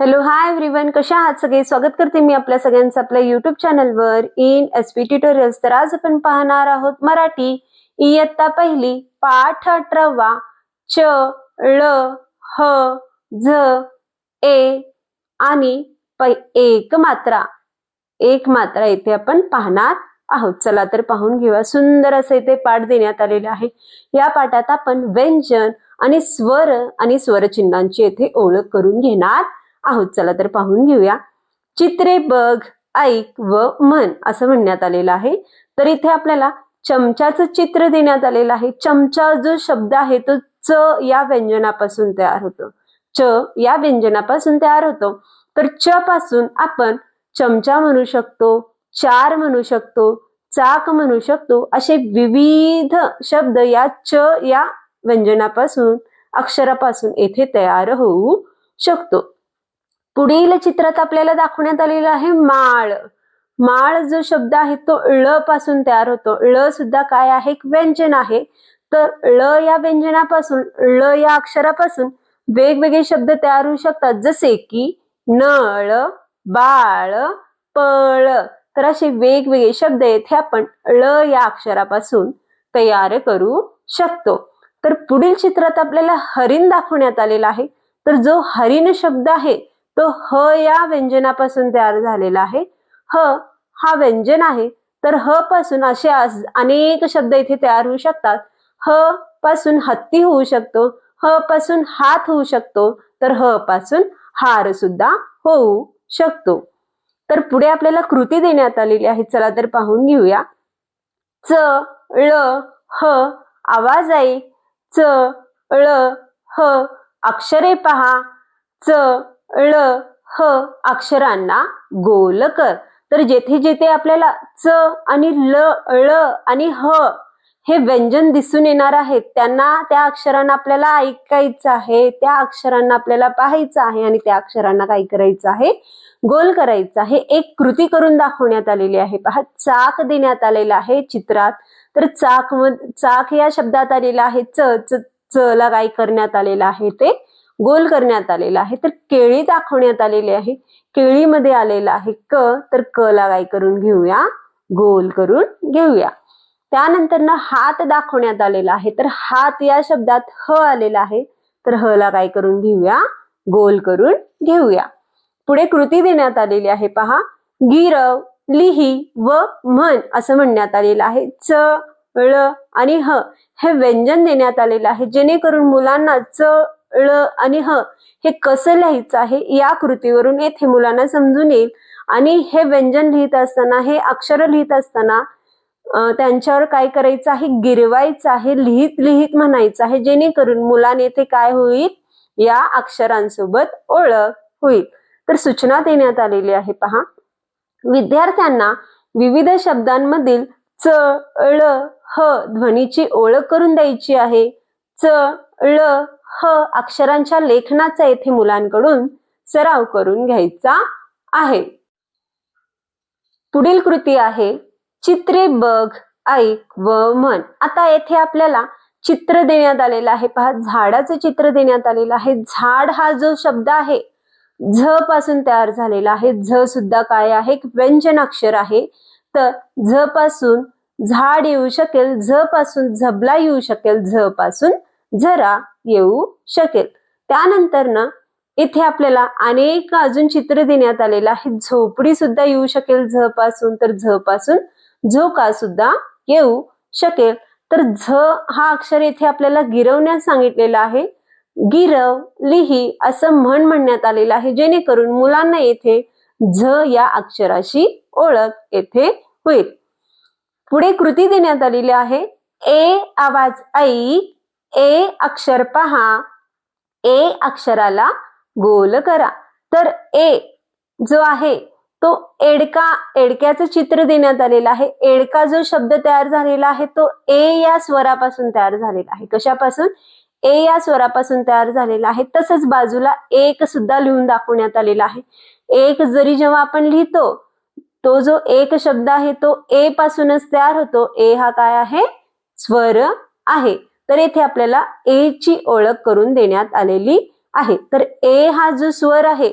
Hello hi everyone, कशा आहात सगळे? स्वागत करते मी आपल्या सगळ्यांचं आपल्या युट्यूब चॅनलवर इन एसपी ट्युटोरियल्स. तर आज आपण पाहणार आहोत मराठी इयत्ता पहिली पाठ 18वा च ळ ह झ ए आणि एक मात्रा इथे आपण पाहणार आहोत. चला तर पाहून घेऊया. सुंदर असे इथे पाठ देण्यात आलेले आहे. या पाठात आपण व्यंजन आणि स्वर आणि स्वरचिन्हांची येथे ओळख करून घेणार आहोत. चला तर पाहून घेऊया. चित्रे बघ, ऐक व म्हण असं म्हणण्यात आलेलं आहे. तर इथे आपल्याला चमच्याचं चित्र देण्यात आलेलं आहे. चमचा जो शब्द आहे तो च या व्यंजनापासून तयार होतो. च या व्यंजनापासून तयार होतो. तर च पासून आपण चमचा म्हणू शकतो, चार म्हणू शकतो, चाक म्हणू शकतो. असे विविध शब्द या च या व्यंजनापासून अक्षरापासून येथे तयार होऊ शकतो. पुढील चित्रात आपल्याला दाखवण्यात आलेला आहे माळ. माळ जो शब्द आहे तो ळ पासून तयार होतो. ळ सुद्धा काय आहे? एक व्यंजन आहे. तर ळ या व्यंजनापासून, ळ या अक्षरापासून वेगवेगळे शब्द तयार होऊ शकतात, जसे की नळ, बाळ, पळ. तर असे वेगवेगळे शब्द येथे आपण ळ या अक्षरापासून तयार करू शकतो. तर पुढील चित्रात आपल्याला हरिण दाखवण्यात आलेला आहे. तर जो हरिण शब्द आहे तो ह या व्यंजनापासून तयार झालेला आहे. ह हा व्यंजन आहे. तर ह पासून असे अनेक शब्द इथे तयार होऊ शकतात. ह पासून हत्ती होऊ शकतो, ह पासून हात होऊ शकतो, तर ह पासून हार सुद्धा होऊ शकतो. तर पुढे आपल्याला कृती देण्यात आलेली आहे. चला तर पाहून घेऊया. च ळ ह आवाज आहे. च ळ ह अक्षरे पहा. च ळ ह अक्षरांना गोल कर. तर जेथे जेथे आपल्याला च आणि ळ आणि ह हे व्यंजन दिसून येणार आहेत, त्यांना त्या अक्षरांना आपल्याला ऐकायचं आहे, त्या अक्षरांना आपल्याला पाहायचं आहे आणि त्या अक्षरांना काय करायचं आहे? गोल करायचं आहे. एक कृती करून दाखवण्यात आलेली आहे. पहा, चाक देण्यात आलेला आहे चित्रात. तर चाक या शब्दात आलेला आहे च ला काय करण्यात आलेलं आहे? ते गोल करण्यात आलेला आहे. तर केळी दाखवण्यात आलेली आहे. केळीमध्ये आलेला आहे क, तर क ला काय करून घेऊया? गोल करून घेऊया. त्यानंतर हात दाखवण्यात आलेला आहे. तर हात या शब्दात ह आलेला आहे. तर ह ला काय करून घेऊया? गोल करून घेऊया. पुढे कृती देण्यात आलेली आहे. पहा, गिरव, लिही व म्हण असं म्हणण्यात आलेलं आहे. च ळ आणि ह हे व्यंजन देण्यात आलेलं आहे, जेणेकरून मुलांना च ळ आणि ह हे कसं लिहायचं आहे या कृतीवरून येथे मुलांना समजून येईल. आणि हे व्यंजन लिहित असताना, हे अक्षर लिहित असताना त्यांच्यावर काय करायचं आहे? गिरवायचं आहे, लिहित लिहित म्हणायचं आहे, जेणेकरून मुलांना येथे काय होईल? या अक्षरांसोबत ओळख होईल. तर सूचना देण्यात आलेली आहे. पहा, विद्यार्थ्यांना विविध शब्दांमधील च ळ ह ध्वनीची ओळख करून द्यायची आहे. च ळ ह अक्षरांच्या लेखनाचा येथे मुलांकडून सराव करून घ्यायचा आहे. पुढील कृती आहे चित्रे बघ, ऐक व म्हण. आता येथे आपल्याला चित्र देण्यात आलेलं आहे. पहा, झाडाचं चित्र देण्यात आलेलं आहे. झाड हा जो शब्द आहे झ पासून तयार झालेला आहे. झ सुद्धा काय आहे? एक व्यंजन अक्षर आहे. तर झ पासून झाड येऊ शकेल, झ पासून झबला येऊ शकेल, झ पासून झरा येऊ शकेल. त्यानंतर इथे आपल्याला अनेक अजून चित्र देण्यात आलेलं आहे. झोपडी सुद्धा येऊ शकेल झ पासून, तर झ पासून झोका सुद्धा येऊ शकेल. तर झ हा अक्षर येथे आपल्याला गिरवण्यास सांगितलेला आहे. गिरव, लिही असं म्हण म्हणण्यात आलेलं आहे, जेणेकरून मुलांना येथे झ या अक्षराशी ओळख येथे होईल. पुढे कृती देण्यात आलेली आहे. ए आवाज ऐक, ए अक्षर पहा, ए अक्षराला गोल करा. तर ए जो आहे तो एडक्याचं चित्र देण्यात आलेलं आहे. एडका जो शब्द तयार झालेला आहे तो ए या स्वरापासून तयार झालेला आहे. कशापासून? ए या स्वरापासून तयार झालेला आहे. तसंच बाजूला एक सुद्धा लिहून दाखवण्यात आलेला आहे. एक जरी जेव्हा आपण लिहितो, तो जो एक शब्द आहे तो ए पासूनच तयार होतो. ए हा काय आहे? स्वर आहे. तर येथे आपल्याला ए ची ओळख करून देण्यात आलेली आहे. तर ए हा जो स्वर आहे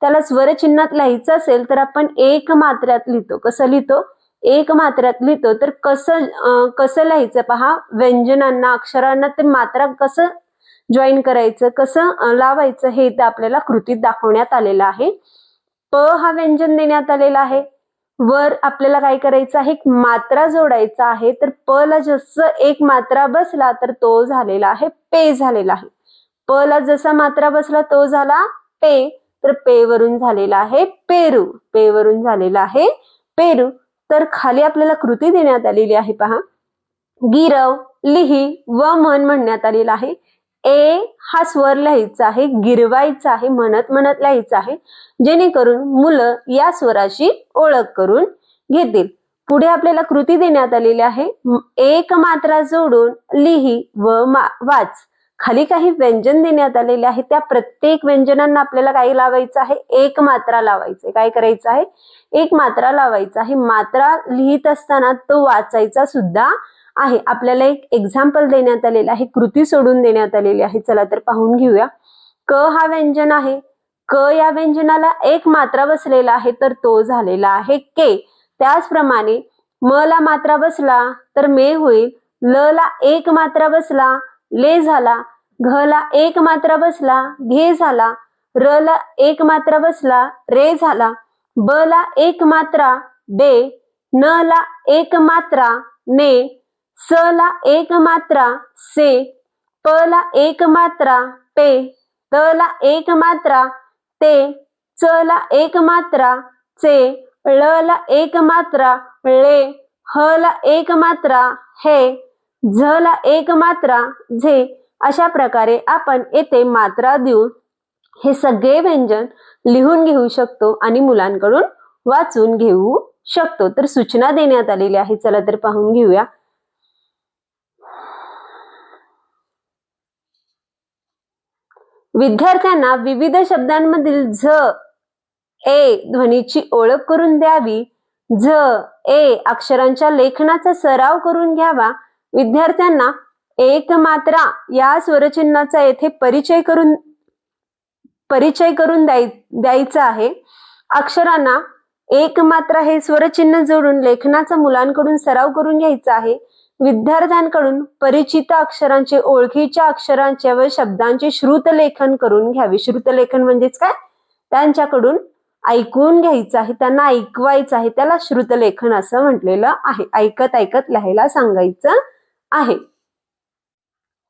त्याला स्वरचिन्हात लिहायचं असेल तर आपण एक मात्रात लिहितो. कसं लिहितो? एक मात्रात लिहितो. तर कसं लिहायचं पहा, व्यंजनांना अक्षरांना ते मात्रा कसं जॉईन करायचं, कसं लावायचं हे इथं आपल्याला कृतीत दाखवण्यात आलेलं आहे. प हा व्यंजन देण्यात आलेला आहे. वर आपल्याला काय करायचं आहे, एक मात्रा जोडायचा आहे. तर प ला जसं एक मात्रा बसला तर तो झालेला आहे पे झालेला आहे. प ला जसा मात्रा बसला तो झाला पे. तर पे वरून झालेला आहे पेरू. पे वरून झालेला आहे पेरू. तर खाली आपल्याला कृती देण्यात आलेली आहे पहा. गिरव, लिही व म्हण म्हणण्यात आलेला आहे. ए हा स्वर लिहायचा आहे, गिरवायचा आहे, म्हणत म्हणत लिहायचा आहे, जेणेकरून मुलं या स्वराची ओळख करून घेतील. पुढे आपल्याला कृती देण्यात आलेली आहे. एक मात्रा जोडून लिही व वाच. खाली काही व्यंजन देण्यात आलेले आहे. त्या प्रत्येक व्यंजनांना आपल्याला काय लावायचं आहे, एक मात्रा लावायचं. काय करायचं आहे, एक मात्रा लावायचा आहे. मात्रा लिहित असताना तो वाचायचा सुद्धा आहे. आपल्याला एक एक्झाम्पल देण्यात आलेलं आहे, कृती सोडून देण्यात आलेली आहे. चला तर पाहून घेऊया. क हा व्यंजन आहे. क या व्यंजनाला एक मात्रा बसलेला आहे तर तो झालेला आहे के. त्याचप्रमाणे म ला मात्रा बसला तर मे होईल. ल ला एक मात्रा बसला ले झाला. घ ला एक मात्रा बसला घे झाला. र ला एक मात्रा बसला रे झाला. ब ला एक मात्रा बे. न ला एक मात्रा ने. स ला एक मात्रा से. प ला एक मात्रा पे. त ला एक मात्रा ते. च ला एक मात्रा चे. ळ ला एक मात्रा ळे. ह ला एक मात्रा हे. झ ला एक मात्रा झे. अशा प्रकारे आपण येथे मात्रा देऊन हे सगळे व्यंजन लिहून घेऊ शकतो आणि मुलांकडून वाचून घेऊ शकतो. तर सूचना देण्यात आलेली आहे. चला तर पाहून घेऊया. विद्यार्थ्यांना विविध शब्दांमधील झ ए ध्वनीची ओळख करून द्यावी. झ ए अक्षरांच्या लेखनाचा सराव करून घ्यावा. विद्यार्थ्यांना एक मात्रा या स्वरचिन्हाचा येथे परिचय करून द्यायचा आहे. अक्षरांना एक मात्रा हे स्वरचिन्ह जोडून लेखनाचा मुलांकडून सराव करून घ्यायचा आहे. विद्यार्थ्यांकडून परिचित अक्षरांचे, ओळखीच्या अक्षरांचे व शब्दांचे श्रुतलेखन करून घ्यावे. श्रुतलेखन म्हणजेच काय, त्यांच्याकडून ऐकून घ्यायचं आहे, त्यांना ऐकवायचं आहे. त्याला श्रुतलेखन असं म्हटलेलं आहे. ऐकत ऐकत लिहायला सांगायचं आहे.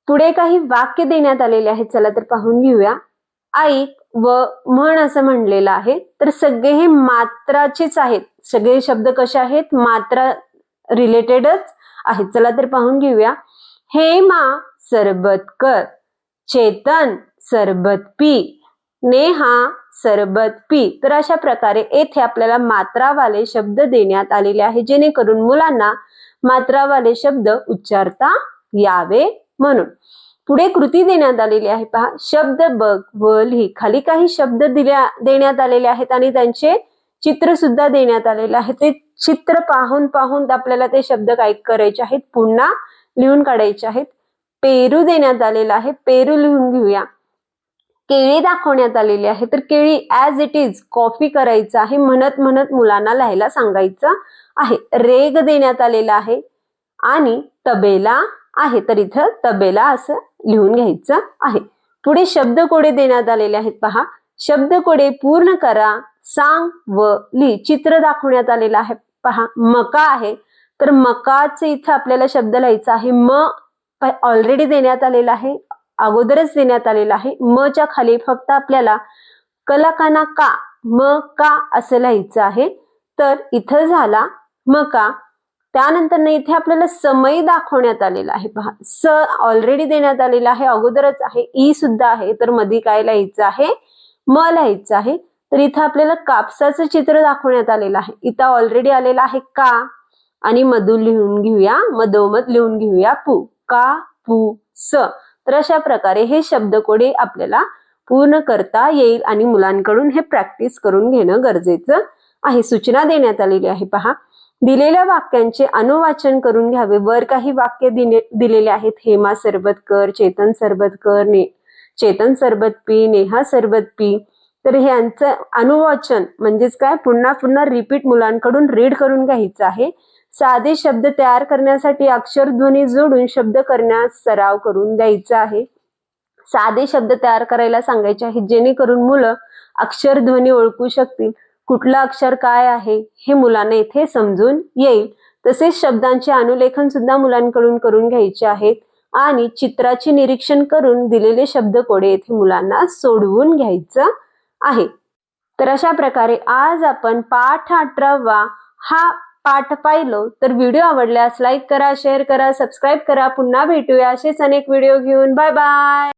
पुढे काही वाक्य देण्यात आलेले आहेत. चला तर पाहून घेऊया. ऐक व म्हण असं म्हणलेलं आहे. तर सगळे हे मात्राचेच आहेत. सगळे शब्द कसे आहेत, मात्रा रिलेटेडच आहेत. चला तर पाहून घेऊया. हेमा सरबत कर. चेतन सरबत पी. नेहा सरबत पी. तर अशा प्रकारे येथे आपल्याला मात्रावाले शब्द देण्यात आलेले आहे, जेणेकरून मुलांना मात्रावाले शब्द उच्चारता यावे म्हणून. पुढे कृती देण्यात आलेली आहे पहा. शब्द बघ व लिही. खाली काही शब्द देण्यात आलेले आहेत आणि त्यांचे चित्र सुद्धा देण्यात आलेले आहे. ते चित्र पाहून पाहून आपल्याला ते शब्द काय करायचे आहेत, पुन्हा लिहून काढायचे आहेत. पेरू देण्यात आलेला आहे. पेरू लिहून घेऊया. केळी दाखवण्यात आलेली आहे. तर केळी ऍज इट इज कॉपी करायचं आहे. म्हणत म्हणत मुलांना लिहायला सांगायचं आहे. रेग देण्यात आलेला आहे आणि तबेला आहे. तर इथं तबेला असं लिहून घ्यायचं आहे. पुढे शब्दकोडे देण्यात आलेले आहेत पहा. शब्दकोडे पूर्ण करा, सांग व लिही. चित्र दाखवण्यात आलेलं आहे पहा. मका आहे. तर मकाचे इथं आपल्याला शब्द लिहायचा आहे. म ऑलरेडी देण्यात आलेला आहे, अगोदरच देण्यात आलेला आहे. म च्या खाली फक्त आपल्याला कलाकाना का, म का असं लिहायचं आहे. तर इथं झाला मका. त्यानंतर इथे आपल्याला समय दाखवण्यात आलेला आहे पहा. स ऑलरेडी देण्यात आलेला आहे, अगोदरच आहे. ई सुद्धा आहे. तर मध्ये काय लिहायचं आहे, म लिहायचं आहे. तर इथं आपल्याला कापसाचं चित्र दाखवण्यात आलेलं आहे. इथं ऑलरेडी आलेला आहे का आणि मधून लिहून घेऊया, मधोमध लिहून घेऊया पू. का पू स. तर अशा प्रकारे हे शब्दकोडे आपल्याला पूर्ण करता येईल आणि मुलांकडून हे प्रॅक्टिस करून घेणं गरजेचं आहे. सूचना देण्यात आलेली आहे पहा. दिलेल्या वाक्यांचे अनुवाचन करून घ्यावे. वर काही वाक्य दिलेले आहेत. हेमा सरबत कर, चेतन सरबत कर, चेतन सरबत पी, नेहा सरबत पी. तर ह्यांचं अनुवाचन म्हणजेच काय, पुन्हा पुन्हा रिपीट मुलांकडून रीड करून घ्यायचं आहे. साधे शब्द तयार करण्यासाठी अक्षरध्वनी जोडून शब्द करण्यास सराव करून द्यायचा आहे. साधे शब्द तयार करायला सांगायचे आहेत, जेणेकरून मुलं अक्षरध्वनी ओळखू शकतील. कुठलं अक्षर काय आहे हे मुलांना इथे समजून येईल. तसेच शब्दांचे अनुलेखन सुद्धा मुलांकडून करून घ्यायचे आहेत आणि चित्राचे निरीक्षण करून दिलेले शब्दकोडे येथे मुलांना सोडवून घ्यायचं आहे. तर अशा प्रकारे आज आपण पाठ 18वा हा पाठ पाहिलो. तर व्हिडिओ आवडल्यास लाईक करा, शेअर करा, सबस्क्राईब करा. पुन्हा भेटूया असेच अनेक व्हिडिओ घेऊन. Bye bye.